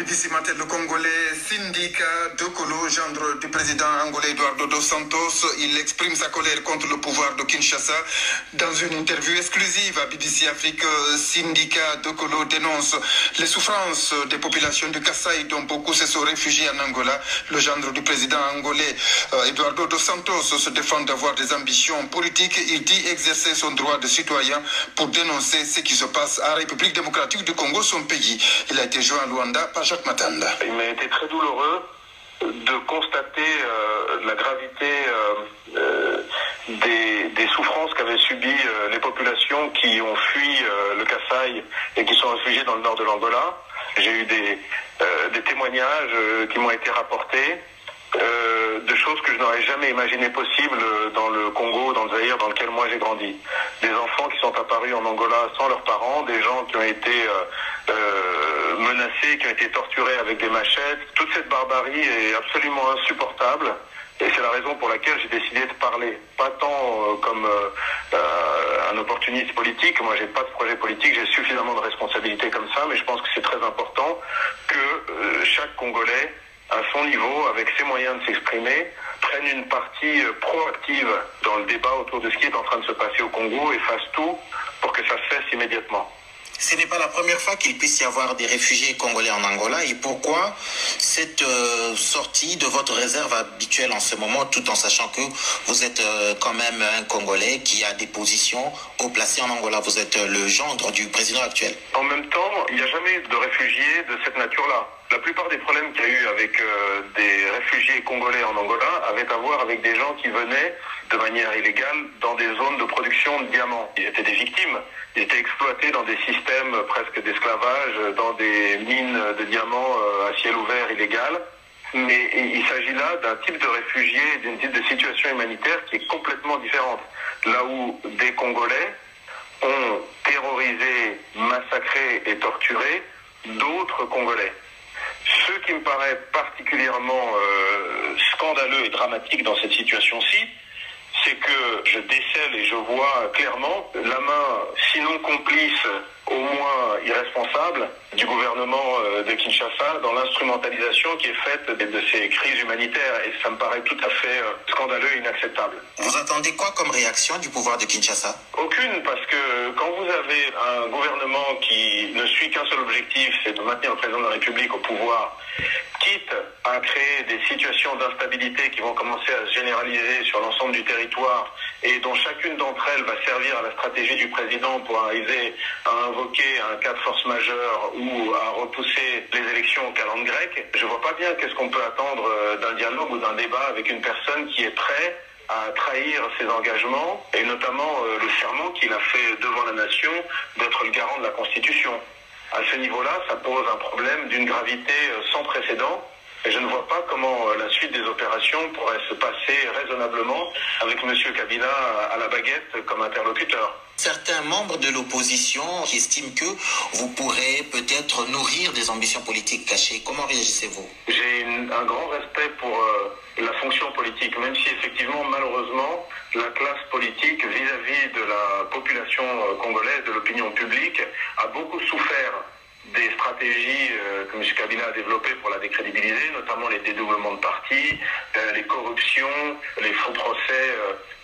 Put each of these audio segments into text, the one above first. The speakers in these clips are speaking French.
BBC Matin, le Congolais Sindika Dokolo, gendre du président angolais Eduardo dos Santos, il exprime sa colère contre le pouvoir de Kinshasa. Dans une interview exclusive à BBC Afrique, Sindika Dokolo dénonce les souffrances des populations du Kasaï, dont beaucoup se sont réfugiés en Angola. Le gendre du président angolais Eduardo dos Santos se défend d'avoir des ambitions politiques. Il dit exercer son droit de citoyen pour dénoncer ce qui se passe en République démocratique du Congo, son pays. Il a été joint à Luanda par Jacques Matanda. Il m'a été très douloureux de constater la gravité des souffrances qu'avaient subies les populations qui ont fui le Kasaï et qui sont réfugiées dans le nord de l'Angola. J'ai eu des témoignages qui m'ont été rapportés de choses que je n'aurais jamais imaginé possibles dans le Congo, dans le Zaïre, dans lequel moi j'ai grandi. Des enfants qui sont apparus en Angola sans leurs parents, des gens qui ont été menacés, qui ont été torturés avec des machettes. Toute cette barbarie est absolument insupportable et c'est la raison pour laquelle j'ai décidé de parler. Pas tant comme un opportuniste politique, moi j'ai pas de projet politique, j'ai suffisamment de responsabilités comme ça, mais je pense que c'est très important que chaque Congolais, à son niveau, avec ses moyens de s'exprimer, prenne une partie proactive dans le débat autour de ce qui est en train de se passer au Congo et fasse tout pour que ça se fasse immédiatement. Ce n'est pas la première fois qu'il puisse y avoir des réfugiés congolais en Angola. Et pourquoi cette sortie de votre réserve habituelle en ce moment, tout en sachant que vous êtes quand même un Congolais qui a des positions haut placées en Angola? Vous êtes le gendre du président actuel. En même temps, il n'y a jamais de réfugiés de cette nature-là. La plupart des problèmes qu'il y a eu avec des réfugiés congolais en Angola avaient à voir avec des gens qui venaient de manière illégale dans des zones de production de diamants. Ils étaient des victimes, ils étaient exploités dans des systèmes presque d'esclavage, dans des mines de diamants à ciel ouvert illégales. Mais il s'agit là d'un type de réfugié, d'une type de situation humanitaire qui est complètement différente. Là où des Congolais ont terrorisé, massacré et torturé d'autres Congolais. Ce qui me paraît particulièrement scandaleux et dramatique dans cette situation-ci, c'est que je décèle et je vois clairement la main, sinon complice, au moins irresponsable, du gouvernement de Kinshasa dans l'instrumentalisation qui est faite de ces crises humanitaires. Et ça me paraît tout à fait scandaleux et inacceptable. Vous attendez quoi comme réaction du pouvoir de Kinshasa? Aucune, parce que quand vous avez un gouvernement qui ne suit qu'un seul objectif, c'est de maintenir le président de la République au pouvoir, quitte à créer des situations d'instabilité qui vont commencer à se généraliser sur l'ensemble du territoire et dont chacune d'entre elles va servir à la stratégie du président pour arriver à invoquer un cas de force majeure ou à repousser les élections au calendrier grec, je vois pas bien qu'est-ce qu'on peut attendre d'un dialogue ou d'un débat avec une personne qui est prête à trahir ses engagements et notamment le serment qu'il a fait devant la nation d'être le garant de la Constitution. À ce niveau-là, ça pose un problème d'une gravité sans précédent. Et je ne vois pas comment la suite des opérations pourrait se passer raisonnablement avec M. Kabila à la baguette comme interlocuteur. Certains membres de l'opposition qui estiment que vous pourrez peut-être nourrir des ambitions politiques cachées. Comment réagissez-vous? J'ai un grand respect pour la fonction politique, même si effectivement, malheureusement, la classe politique vis-à-vis de la population congolaise, de l'opinion publique, a beaucoup souffert des stratégies que M. Kabila a développées pour la décrédibiliser, notamment les dédoublements de partis, les corruptions, les faux procès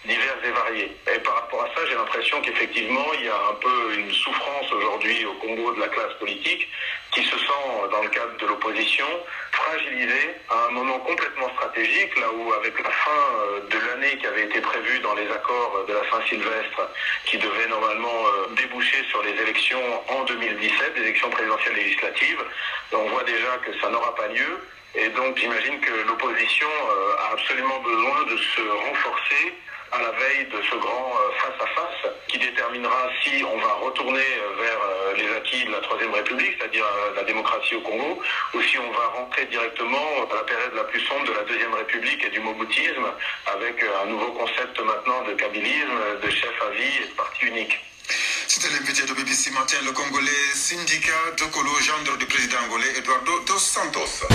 divers et variés. Et par rapport à ça, j'ai l'impression qu'effectivement, il y a un peu une souffrance aujourd'hui au Congo de la classe politique qui se sent, dans le cadre de l'opposition, fragilisée à un moment complètement stratégique, là où avec la fin de l'année qui avait été prévue dans les accords de la Saint-Sylvestre, qui devait normalement déboucher sur les élections en 2017, les élections présidentielles législatives, on voit déjà que ça n'aura pas lieu. Et donc j'imagine que l'opposition a absolument besoin de se renforcer à la veille de ce grand face-à-face qui déterminera si on va retourner vers les acquis de la Troisième République, c'est-à-dire la démocratie au Congo, ou si on va rentrer directement à la période la plus sombre de la Deuxième République et du moboutisme, avec un nouveau concept maintenant de kabylisme, de chef à vie et de parti unique. C'était l'invité de BBC Matin, le Congolais Sindika Dokolo, gendre du président angolais Eduardo dos Santos.